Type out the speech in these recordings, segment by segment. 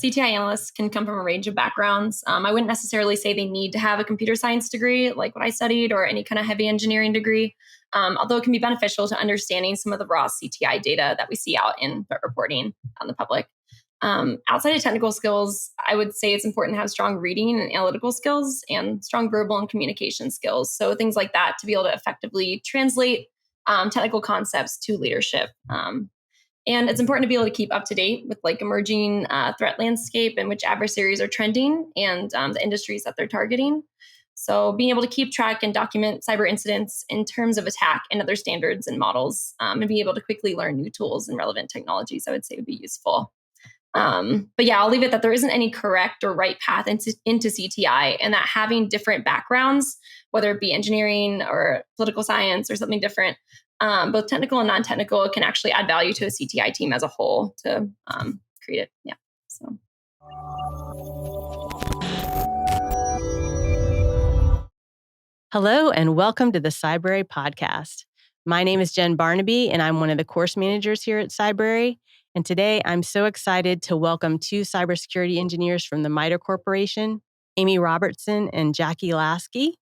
CTI analysts can come from a range of backgrounds. I wouldn't necessarily say they need to have a computer science degree like what I studied or any kind of heavy engineering degree, although it can be beneficial to understanding some of the raw CTI data that we see out in threat reporting on the public. Outside of technical skills, I would say it's important to have strong reading and analytical skills and strong verbal and communication skills. So things like that to be able to effectively translate technical concepts to leadership. And it's important to be able to keep up to date with like emerging threat landscape and which adversaries are trending and the industries that they're targeting. So being able to keep track and document cyber incidents in terms of attack and other standards and models, and be able to quickly learn new tools and relevant technologies, I would say would be useful. But yeah, I'll leave it that there isn't any correct or right path into CTI, and that having different backgrounds, whether it be engineering or political science or something different, both technical and non-technical, can actually add value to a CTI team as a whole to create it. Yeah. So. Hello, and welcome to the Cybrary Podcast. My name is Jen Barnabee, and I'm one of the course managers here at Cybrary. And today, I'm so excited to welcome two cybersecurity engineers from the MITRE Corporation, Amy Robertson and Jackie Lasky.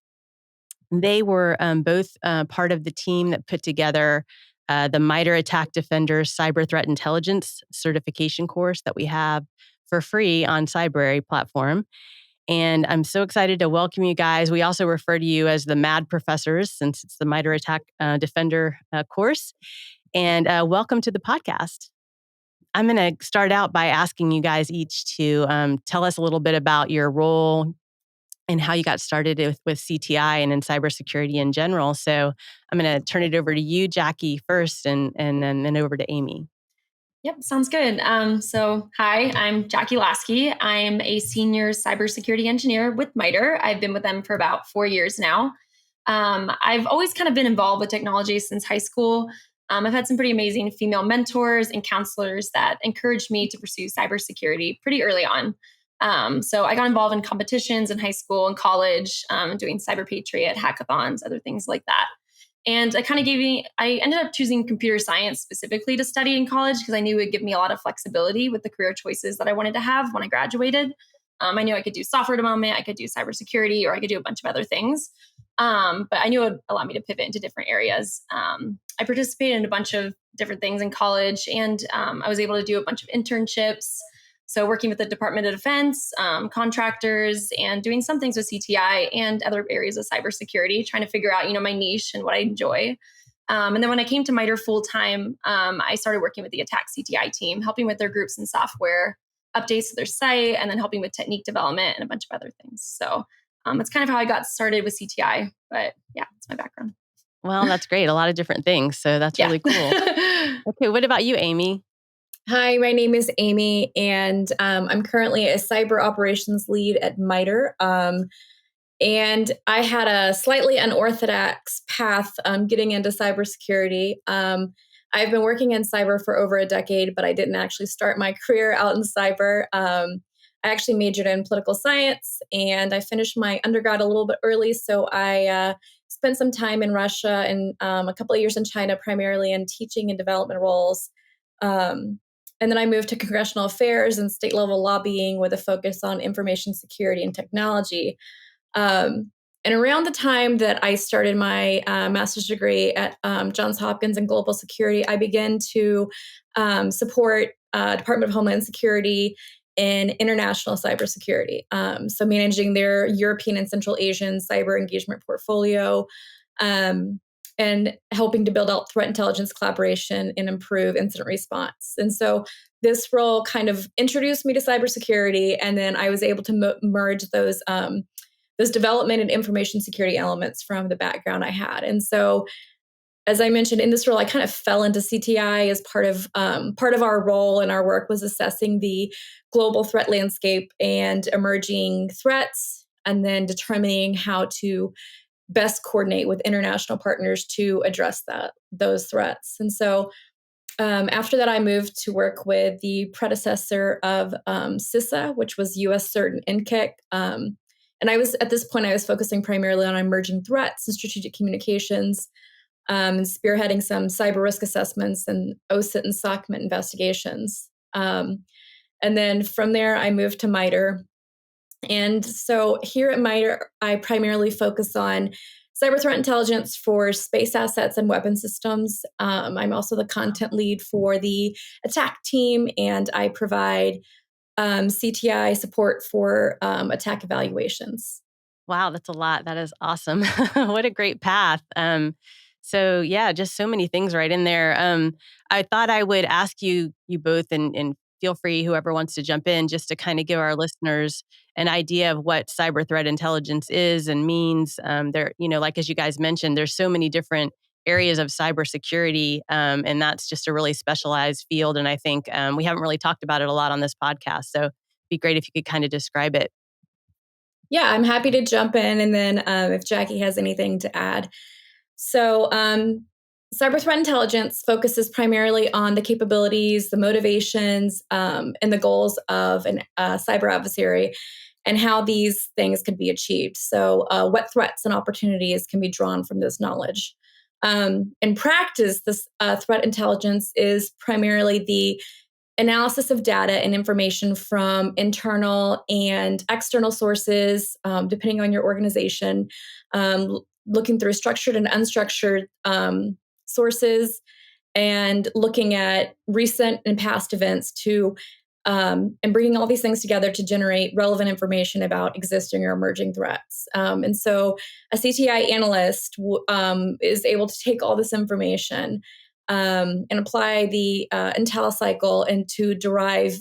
They were both part of the team that put together the MITRE Attack Defenders Cyber Threat Intelligence certification course that we have for free on Cybrary platform. And I'm so excited to welcome you guys. We also refer to you as the MAD professors since it's the MITRE Attack Defender course. And welcome to the podcast. I'm going to start out by asking you guys each to tell us a little bit about your role and how you got started with CTI and in cybersecurity in general. So I'm going to turn it over to you, Jackie, first, and then over to Amy. Yep, sounds good. So hi, I'm Jackie Lasky. I'm a senior cybersecurity engineer with MITRE. I've been with them for about 4 years now. I've always kind of been involved with technology since high school. I've had some pretty amazing female mentors and counselors that encouraged me to pursue cybersecurity pretty early on. So I got involved in competitions in high school and college, doing Cyber Patriot, hackathons, other things like that. And I ended up choosing computer science specifically to study in college because I knew it would give me a lot of flexibility with the career choices that I wanted to have when I graduated. I knew I could do software development, I could do cybersecurity, or I could do a bunch of other things. But I knew it would allow me to pivot into different areas. I participated in a bunch of different things in college, and I was able to do a bunch of internships. So working with the Department of Defense, contractors, and doing some things with CTI and other areas of cybersecurity, trying to figure out, my niche and what I enjoy. And then when I came to MITRE full time, I started working with the ATT&CK CTI team, helping with their groups and software updates to their site, and then helping with technique development and a bunch of other things. So that's kind of how I got started with CTI. But yeah, that's my background. Well, that's great. A lot of different things. So that's really cool. Okay, what about you, Amy? Hi, my name is Amy, and I'm currently a cyber operations lead at MITRE. And I had a slightly unorthodox path getting into cybersecurity. I've been working in cyber for over a decade, but I didn't actually start my career out in cyber. I actually majored in political science, and I finished my undergrad a little bit early. So I spent some time in Russia and a couple of years in China, primarily in teaching and development roles. And then I moved to congressional affairs and state level lobbying with a focus on information security and technology. And around the time that I started my master's degree at Johns Hopkins in global security, I began to support Department of Homeland Security in international cybersecurity. So managing their European and Central Asian cyber engagement portfolio, and helping to build out threat intelligence collaboration and improve incident response. And so this role kind of introduced me to cybersecurity, and then I was able to merge those development and information security elements from the background I had. And so, as I mentioned, in this role, I kind of fell into CTI as part of our role, and our work was assessing the global threat landscape and emerging threats, and then determining how to best coordinate with international partners to address those threats. And so after that, I moved to work with the predecessor of CISA, which was US CERT and NCIC. And at this point, I was focusing primarily on emerging threats and strategic communications, and spearheading some cyber risk assessments and OSINT and SOCMIT investigations. And then from there, I moved to MITRE. And so here at MITRE, I primarily focus on cyber threat intelligence for space assets and weapon systems. I'm also the content lead for the attack team, and I provide CTI support for attack evaluations. Wow, that's a lot. That is awesome. What a great path. So yeah, just so many things right in there. I thought I would ask you both, and feel free, whoever wants to jump in, just to kind of give our listeners an idea of what cyber threat intelligence is and means. There, like as you guys mentioned, there's so many different areas of cybersecurity, and that's just a really specialized field. And I think we haven't really talked about it a lot on this podcast. So it'd be great if you could kind of describe it. Yeah, I'm happy to jump in, and then if Jackie has anything to add. So, cyber threat intelligence focuses primarily on the capabilities, the motivations, and the goals of a cyber adversary, and how these things could be achieved. So, what threats and opportunities can be drawn from this knowledge? In practice, this threat intelligence is primarily the analysis of data and information from internal and external sources, depending on your organization, looking through structured and unstructured sources, and looking at recent and past events and bringing all these things together to generate relevant information about existing or emerging threats. And so a CTI analyst is able to take all this information and apply the intel cycle and to derive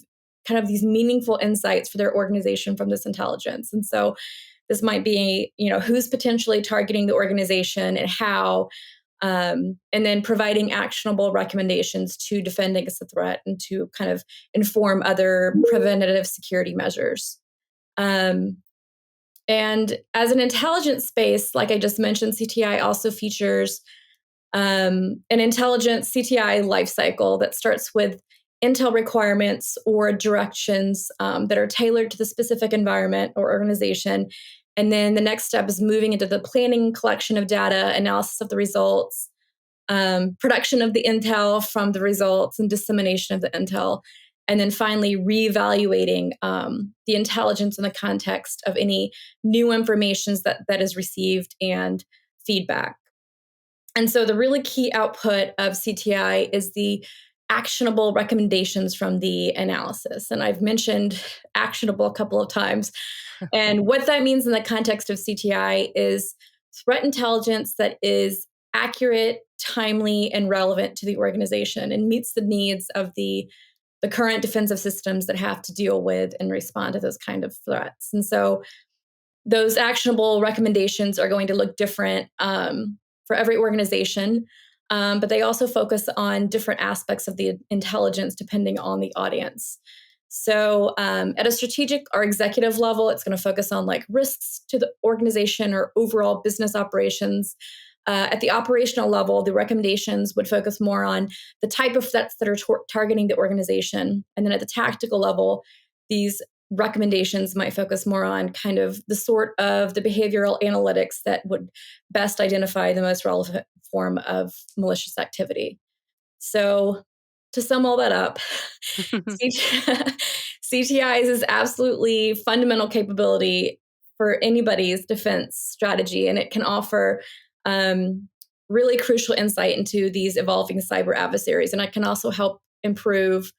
kind of these meaningful insights for their organization from this intelligence. And so this might be, who's potentially targeting the organization and how, and then providing actionable recommendations to defend against the threat and to kind of inform other preventative security measures. And as an intelligence space, like I just mentioned, CTI also features an intelligent CTI lifecycle that starts with intel requirements or directions that are tailored to the specific environment or organization. And then the next step is moving into the planning, collection of data, analysis of the results, production of the intel from the results, and dissemination of the intel. And then finally, reevaluating the intelligence in the context of any new information that is received and feedback. And so the really key output of CTI is the actionable recommendations from the analysis. And I've mentioned actionable a couple of times. And what that means in the context of CTI is threat intelligence that is accurate, timely, and relevant to the organization and meets the needs of the current defensive systems that have to deal with and respond to those kind of threats. And so those actionable recommendations are going to look different for every organization, but they also focus on different aspects of the intelligence depending on the audience. So at a strategic or executive level, it's going to focus on like risks to the organization or overall business operations. At the operational level, the recommendations would focus more on the type of threats that are targeting the organization. And then at the tactical level, these recommendations might focus more on kind of the sort of the behavioral analytics that would best identify the most relevant form of malicious activity. So to sum all that up, CTI is absolutely fundamental capability for anybody's defense strategy, and it can offer really crucial insight into these evolving cyber adversaries. And it can also help improve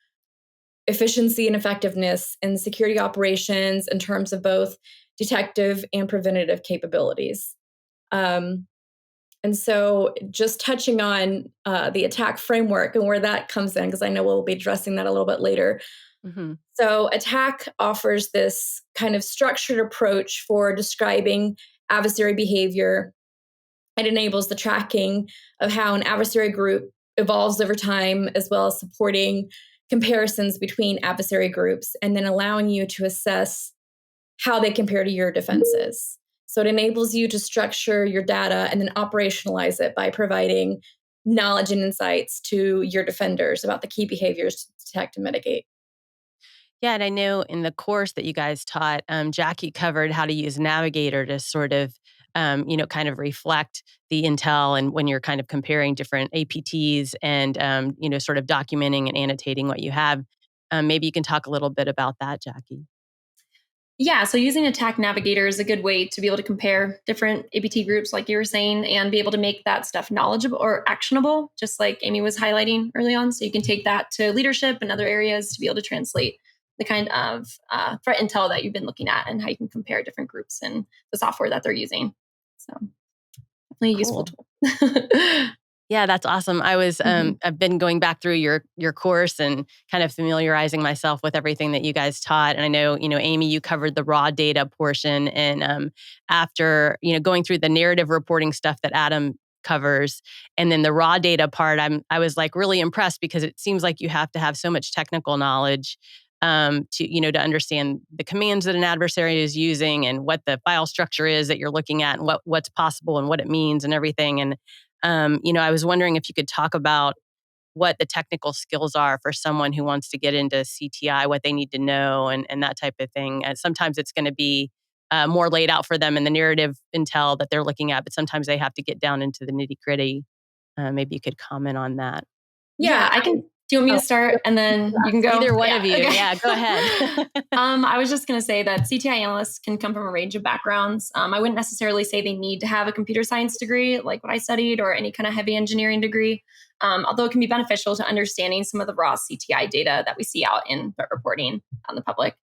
efficiency and effectiveness in security operations in terms of both detective and preventative capabilities. And so just touching on the attack framework and where that comes in, because I know we'll be addressing that a little bit later. Mm-hmm. So attack offers this kind of structured approach for describing adversary behavior. It enables the tracking of how an adversary group evolves over time, as well as supporting comparisons between adversary groups, and then allowing you to assess how they compare to your defenses. So it enables you to structure your data and then operationalize it by providing knowledge and insights to your defenders about the key behaviors to detect and mitigate. Yeah, and I know in the course that you guys taught, Jackie covered how to use Navigator to sort of, kind of reflect the intel, and when you're kind of comparing different APTs and, sort of documenting and annotating what you have. Maybe you can talk a little bit about that, Jackie. Yeah, so using Attack Navigator is a good way to be able to compare different APT groups, like you were saying, and be able to make that stuff knowledgeable or actionable, just like Amy was highlighting early on. So you can take that to leadership and other areas to be able to translate the kind of threat intel that you've been looking at and how you can compare different groups and the software that they're using. So definitely a useful tool. Yeah, that's awesome. I've been going back through your course and kind of familiarizing myself with everything that you guys taught. And I know, Amy, you covered the raw data portion. And after, going through the narrative reporting stuff that Adam covers, and then the raw data part, I was like really impressed because it seems like you have to have so much technical knowledge to understand the commands that an adversary is using and what the file structure is that you're looking at and what's possible and what it means and everything. And I was wondering if you could talk about what the technical skills are for someone who wants to get into CTI, what they need to know, and that type of thing. And sometimes it's going to be more laid out for them in the narrative intel that they're looking at, but sometimes they have to get down into the nitty gritty. Maybe you could comment on that. Yeah, I can. Do you want me to start and then you can go? Either one of you. Okay. Yeah, go ahead. I was just going to say that CTI analysts can come from a range of backgrounds. I wouldn't necessarily say they need to have a computer science degree like what I studied or any kind of heavy engineering degree, although it can be beneficial to understanding some of the raw CTI data that we see out in threat reporting on the public.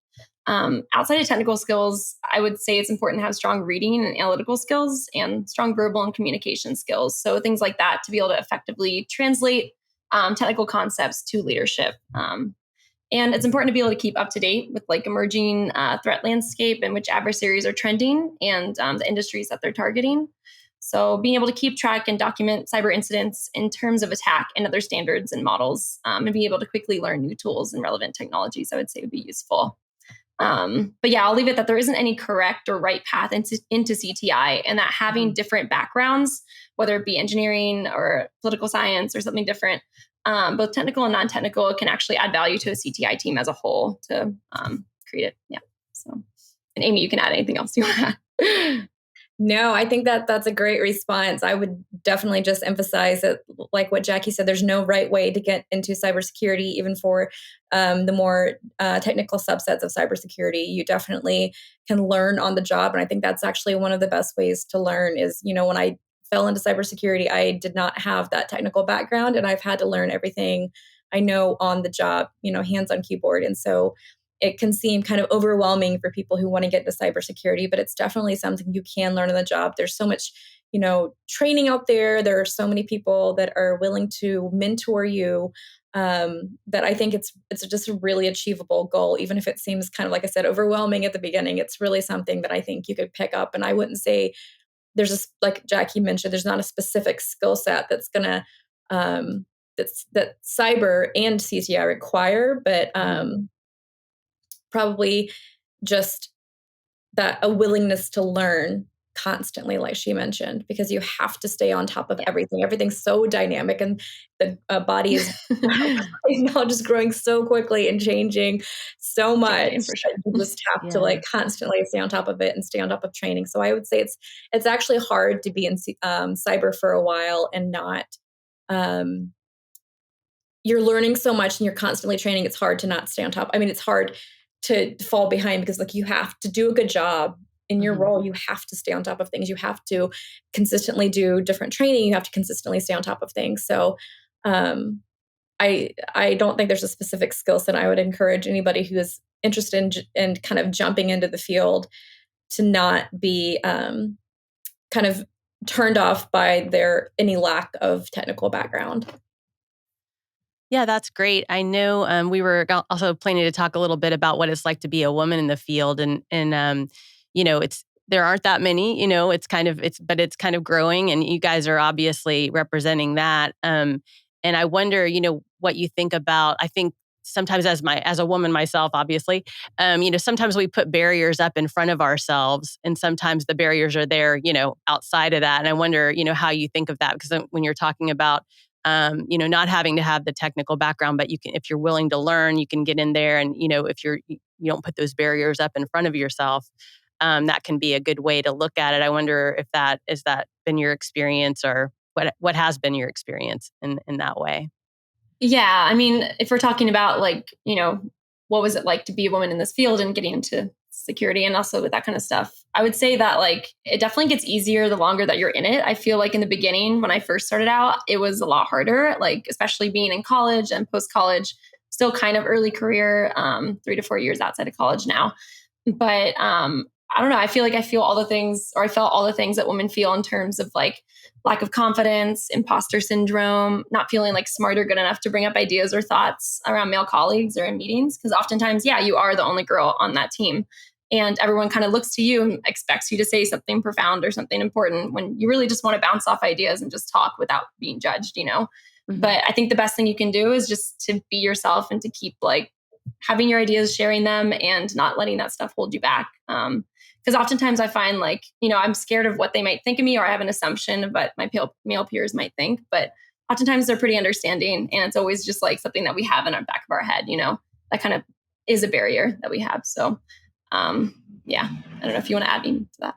Outside of technical skills, I would say it's important to have strong reading and analytical skills and strong verbal and communication skills. So things like that to be able to effectively translate technical concepts to leadership. And it's important to be able to keep up to date with like emerging threat landscape and which adversaries are trending and the industries that they're targeting. So being able to keep track and document cyber incidents in terms of attack and other standards and models and be able to quickly learn new tools and relevant technologies, I would say would be useful. But yeah, I'll leave it that there isn't any correct or right path into CTI, and that having different backgrounds, whether it be engineering or political science or something different, both technical and non-technical, can actually add value to a CTI team as a whole to create it. Yeah. So, and Amy, you can add anything else you want to add. No, I think that that's a great response. I would definitely just emphasize that, like what Jackie said, there's no right way to get into cybersecurity, even for the more technical subsets of cybersecurity. You definitely can learn on the job. And I think that's actually one of the best ways to learn is, when I fell into cybersecurity, I did not have that technical background, and I've had to learn everything I know on the job, hands on keyboard. And so it can seem kind of overwhelming for people who want to get into cybersecurity, but it's definitely something you can learn on the job. There's so much, training out there. There are so many people that are willing to mentor you that I think it's just a really achievable goal, even if it seems kind of, like I said, overwhelming at the beginning. It's really something that I think you could pick up. And I wouldn't say there's like Jackie mentioned, there's not a specific skill set that's going to that cyber and CTI require, but probably just that a willingness to learn constantly, like she mentioned, because you have to stay on top of everything. Everything's so dynamic, and the body is now just growing so quickly and changing so much. For sure. You just have to like constantly stay on top of it and stay on top of training. So I would say it's actually hard to be in cyber for a while and not. You're learning so much and you're constantly training. It's hard to not stay on top. I mean, it's hard to fall behind because like you have to do a good job in your role. You have to stay on top of things. You have to consistently do different training. You have to consistently stay on top of things. So I don't think there's a specific skill set. I would encourage anybody who is interested in kind of jumping into the field to not be kind of turned off by any lack of technical background. Yeah, that's great. I know we were also planning to talk a little bit about what it's like to be a woman in the field, and there aren't that many. But it's kind of growing, and you guys are obviously representing that. And I wonder, what you think about. I think sometimes as a woman myself, obviously, sometimes we put barriers up in front of ourselves, and sometimes the barriers are there, outside of that. And I wonder, how you think of that, because when you're talking about not having to have the technical background, but you can, if you're willing to learn, you can get in there. And, if you don't put those barriers up in front of yourself, that can be a good way to look at it. I wonder if that been your experience, or what has been your experience in that way? Yeah. I mean, if we're talking about like, what was it like to be a woman in this field and getting into security and also with that kind of stuff, I would say that like it definitely gets easier the longer that you're in it. I feel like in the beginning, when I first started out, it was a lot harder, like especially being in college and post college, still kind of early career, 3 to 4 years outside of college now. But I don't know. I feel all the things, or I felt all the things that women feel in terms of like lack of confidence, imposter syndrome, not feeling like smart or good enough to bring up ideas or thoughts around male colleagues or in meetings. Because oftentimes, yeah, you are the only girl on that team. And everyone kind of looks to you and expects you to say something profound or something important when you really just want to bounce off ideas and just talk without being judged. Mhm. But I think the best thing you can do is just to be yourself and to keep like having your ideas, sharing them, and not letting that stuff hold you back. Because oftentimes I find like, I'm scared of what they might think of me, or I have an assumption of what my male peers might think. But oftentimes they're pretty understanding. And it's always just like something that we have in our back of our head, that kind of is a barrier that we have. So, yeah, I don't know if you want to add anything to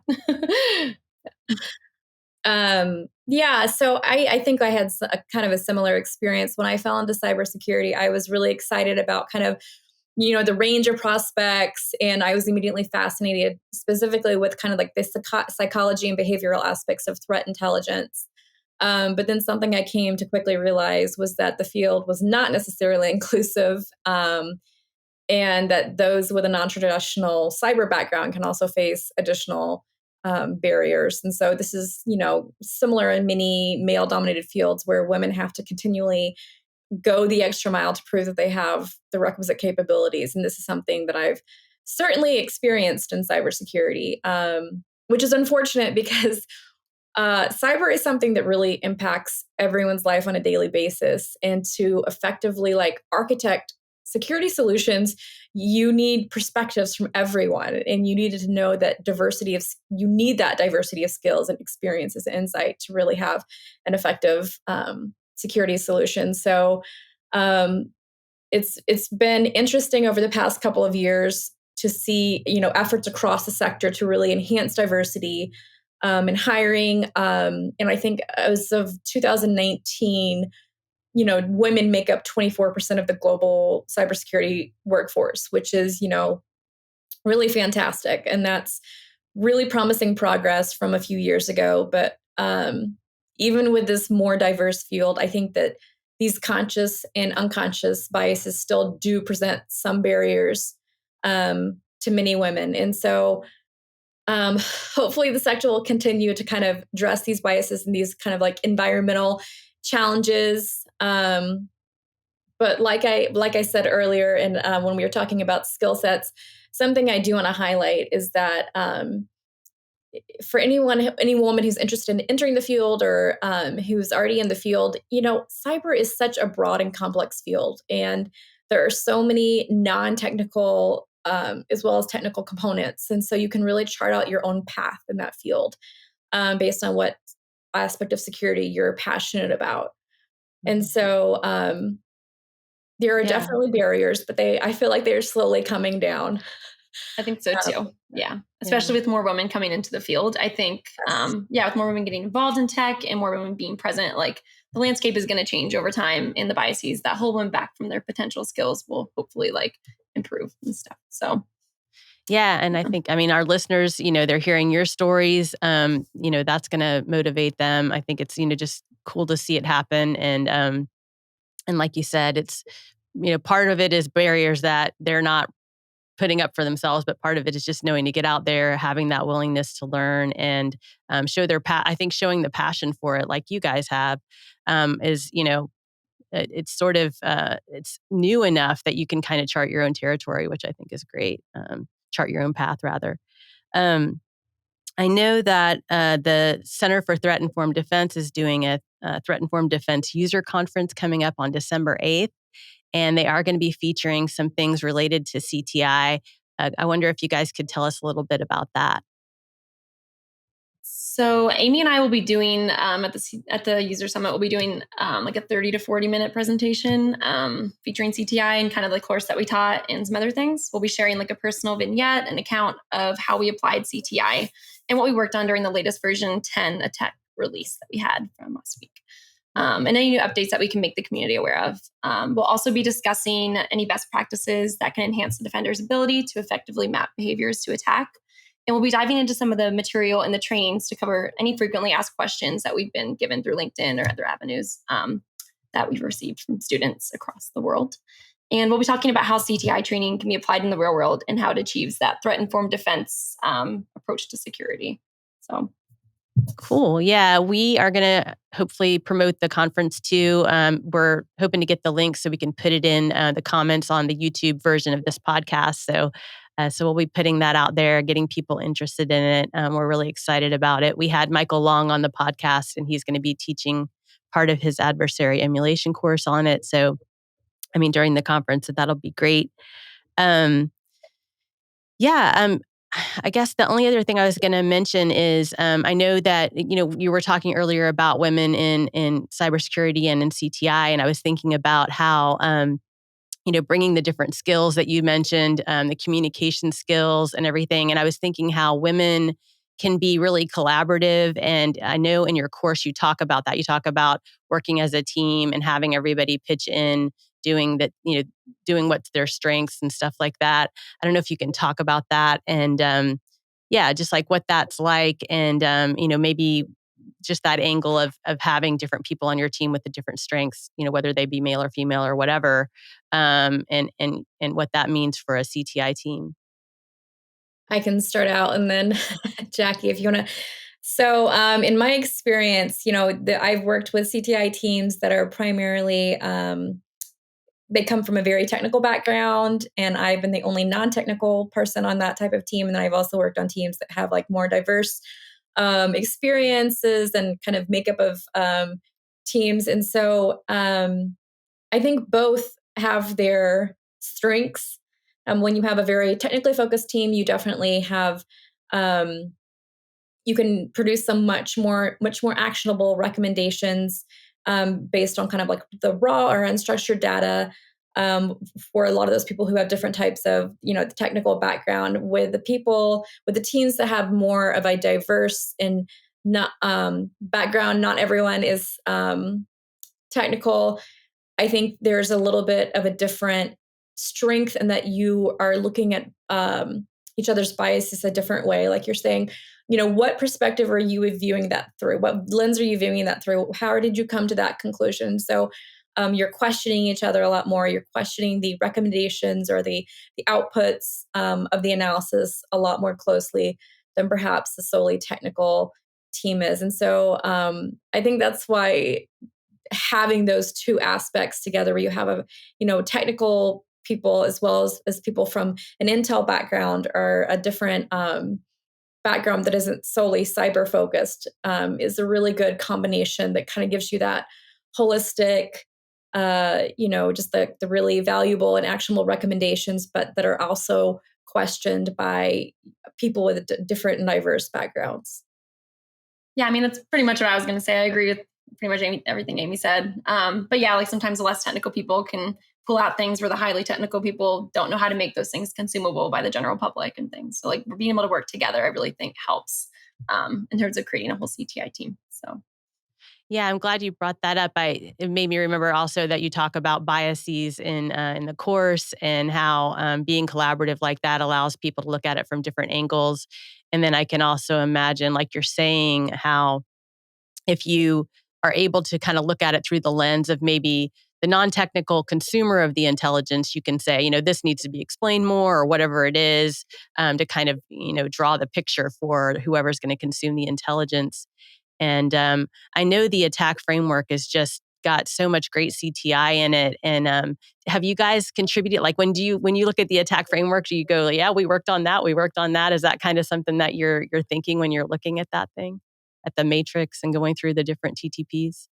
that. Yeah, so I think I had a kind of a similar experience when I fell into cybersecurity. I was really excited about kind of the range of prospects. And I was immediately fascinated specifically with kind of like the psychology and behavioral aspects of threat intelligence. But then something I came to quickly realize was that the field was not necessarily inclusive, and that those with a non-traditional cyber background can also face additional barriers. And so this is, similar in many male-dominated fields where women have to continually go the extra mile to prove that they have the requisite capabilities. And this is something that I've certainly experienced in cybersecurity, which is unfortunate because cyber is something that really impacts everyone's life on a daily basis. And to effectively like architect security solutions, you need perspectives from everyone, and you needed to know that you need that diversity of skills and experiences and insight to really have an effective security solution. So it's been interesting over the past couple of years to see efforts across the sector to really enhance diversity in hiring. And I think as of 2019, women make up 24% of the global cybersecurity workforce, which is really fantastic, and that's really promising progress from a few years ago. But even with this more diverse field, I think that these conscious and unconscious biases still do present some barriers to many women. And so hopefully the sector will continue to kind of address these biases and these kind of like environmental challenges. But like I said earlier, and when we were talking about skill sets, something I do want to highlight is that for any woman who's interested in entering the field or who's already in the field, cyber is such a broad and complex field, and there are so many non-technical as well as technical components, and so you can really chart out your own path in that field based on what aspect of security you're passionate about. And so there are definitely barriers, but I feel like they're slowly coming down. I think so too. Yeah. Especially with more women coming into the field. I think, with more women getting involved in tech and more women being present, like the landscape is going to change over time, and the biases that hold women back from their potential skills will hopefully like improve and stuff. So. Yeah. And I think, our listeners, they're hearing your stories. That's going to motivate them. I think it's, just cool to see it happen. And like you said, it's, part of it is barriers that they're not putting up for themselves, but part of it is just knowing to get out there, having that willingness to learn and show their I think showing the passion for it, like you guys have, is it's sort of it's new enough that you can kind of chart your own territory, which I think is great. Chart your own path, rather. I know that the Center for Threat Informed Defense is doing a Threat Informed Defense user conference coming up on December 8th. And they are going to be featuring some things related to CTI. I wonder if you guys could tell us a little bit about that. So Amy and I will be doing at the user summit, we'll be doing like a 30 to 40 minute presentation featuring CTI and kind of the course that we taught and some other things. We'll be sharing like a personal vignette, an account of how we applied CTI and what we worked on during the latest version 10 ATT&CK release that we had from last week. and any new updates that we can make the community aware of. We'll also be discussing any best practices that can enhance the defender's ability to effectively map behaviors to attack. And we'll be diving into some of the material and the trainings to cover any frequently asked questions that we've been given through LinkedIn or other avenues that we've received from students across the world. And we'll be talking about how CTI training can be applied in the real world and how it achieves that threat-informed defense approach to security. So cool. Yeah, we are going to hopefully promote the conference too. We're hoping to get the link so we can put it in the comments on the YouTube version of this podcast. So we'll be putting that out there, getting people interested in it. We're really excited about it. We had Michael Long on the podcast, and he's going to be teaching part of his adversary emulation course on it. So, I mean, during the conference, that'll be great. I guess the only other thing I was going to mention is I know that you were talking earlier about women in cybersecurity and in CTI, and I was thinking about how bringing the different skills that you mentioned, the communication skills and everything, and I was thinking how women can be really collaborative. And I know in your course you talk about that. You talk about working as a team and having everybody pitch in, doing that, doing what's their strengths and stuff like that. I don't know if you can talk about that and just like what that's like, and maybe just that angle of having different people on your team with the different strengths, whether they be male or female or whatever, and what that means for a CTI team. I can start out, and then Jackie, if you want to. So, in my experience, I've worked with CTI teams that are primarily they come from a very technical background, and I've been the only non-technical person on that type of team. And then I've also worked on teams that have like more diverse experiences and kind of makeup of teams. And so I think both have their strengths. When you have a very technically focused team, you definitely have you can produce some much more actionable recommendations based on kind of like the raw or unstructured data for a lot of those people who have different types of the technical background. With the teams that have more of a diverse and not background, not everyone is technical. I think there's a little bit of a different strength in that you are looking at each other's biases a different way. Like you're saying, what perspective are you viewing that through? What lens are you viewing that through? How did you come to that conclusion? So you're questioning each other a lot more. You're questioning the recommendations or the outputs of the analysis a lot more closely than perhaps the solely technical team is. And so I think that's why having those two aspects together, where you have technical people as well as people from an intel background or a different background that isn't solely cyber focused, is a really good combination that kind of gives you that holistic, just the really valuable and actionable recommendations, but that are also questioned by people with different and diverse backgrounds. Yeah, I mean, that's pretty much what I was going to say. I agree with pretty much everything Amy said. But yeah, like sometimes the less technical people can pull out things where the highly technical people don't know how to make those things consumable by the general public and things. So like being able to work together, I really think helps in terms of creating a whole CTI team. So. Yeah, I'm glad you brought that up. It made me remember also that you talk about biases in the course, and how being collaborative like that allows people to look at it from different angles. And then I can also imagine, like you're saying, how if you are able to kind of look at it through the lens of maybe the non-technical consumer of the intelligence, you can say, this needs to be explained more, or whatever it is, to kind of, draw the picture for whoever's going to consume the intelligence. And I know the ATT&CK framework has just got so much great CTI in it. And have you guys contributed? Like when you look at the ATT&CK framework, do you go, yeah, we worked on that. Is that kind of something that you're thinking when you're looking at that thing, at the matrix and going through the different TTPs?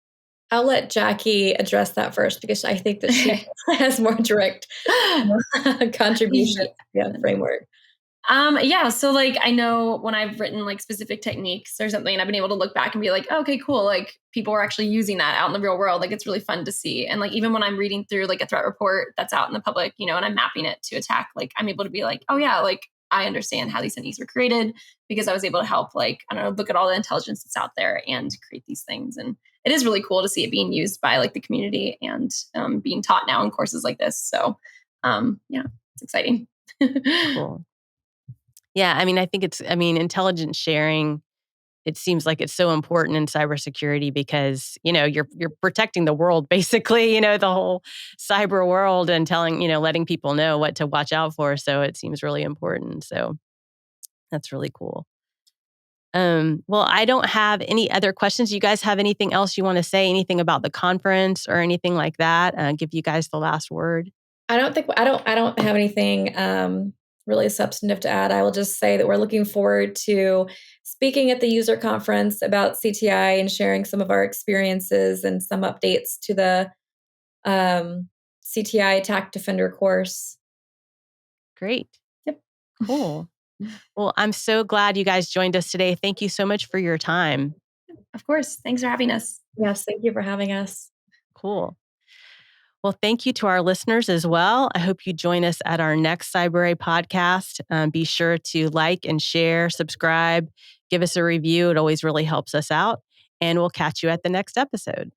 I'll let Jackie address that first, because I think that she has more direct contribution to the framework. So like I know when I've written like specific techniques or something, and I've been able to look back and be like, oh, okay, cool. Like people are actually using that out in the real world. Like it's really fun to see. And like even when I'm reading through like a threat report that's out in the public, and I'm mapping it to ATT&CK, like I'm able to be like, oh yeah, like I understand how these techniques were created because I was able to help, like, I don't know, look at all the intelligence that's out there and create these things. And it is really cool to see it being used by like the community and being taught now in courses like this. So yeah, it's exciting. Cool. Yeah, I mean, intelligence sharing, it seems like it's so important in cybersecurity because, you're protecting the world basically, the whole cyber world and letting people know what to watch out for. So it seems really important. So that's really cool. Well, I don't have any other questions. You guys have anything else you want to say? Anything about the conference or anything like that? Give you guys the last word. I don't have anything really substantive to add. I will just say that we're looking forward to speaking at the user conference about CTI and sharing some of our experiences and some updates to the CTI Attack Defender course. Great. Yep. Cool. Well, I'm so glad you guys joined us today. Thank you so much for your time. Of course. Thanks for having us. Yes, thank you for having us. Cool. Well, thank you to our listeners as well. I hope you join us at our next Cybrary podcast. Be sure to like and share, subscribe, give us a review. It always really helps us out. And we'll catch you at the next episode.